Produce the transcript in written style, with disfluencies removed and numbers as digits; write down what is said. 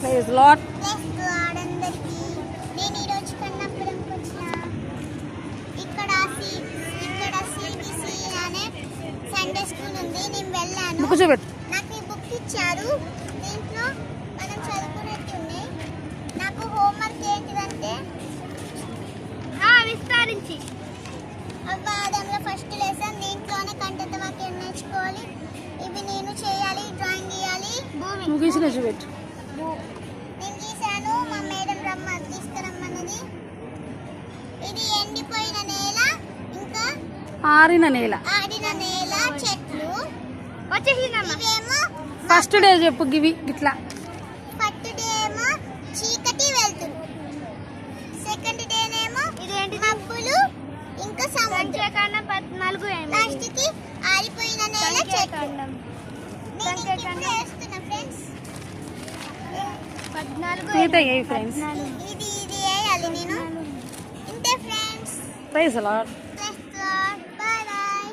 Praise lord. అందరికీ నేను ఈరోజు కన్నపురంకి వచ్చిన. ఇక్కడ సిబిసి అనే సండే స్కూల్ ఉంది. నేను వెళ్ళాను. నాకు ఈ బుక్ ఇచ్చారు. దీంట్లో మనం చదువుకునేవి ఉన్నాయి. నాకు హోంవర్క్ ఏంటిదంటే విస్తరించి అవ్వాదంలో ఫస్ట్ లెసన్ దీంట్లోనే కంటెంట్ వాక్యం నేర్చుకోవాలి. ఇవి నేను చేయాలి, డ్రాయింగ్ గీయాలి. నువ్వు గీసిన చూపెట్టు. నేను గీసాను, మా మేడం తీసుకురమ్మన్నది. ఇది ఎండిపోయిన నేల, ఇంకా ఆరిన నేల, చెట్లు. ఇవేమో ఫస్ట్ డే చెప్పు గివి ఇట్లా. ఫస్ట్ డే ఏమో చీకటి వెళ్తురు, సెకండ్ డే ఏమో మబ్బులు ఇంకా సముద్రం, లాస్ట్ కి ఆరిపోయిన నేల చెట్లు. ఫ్రెండ్స్ ఇది వేయాలి నేను. ఇంతే friends. Praise Lord. Bye bye.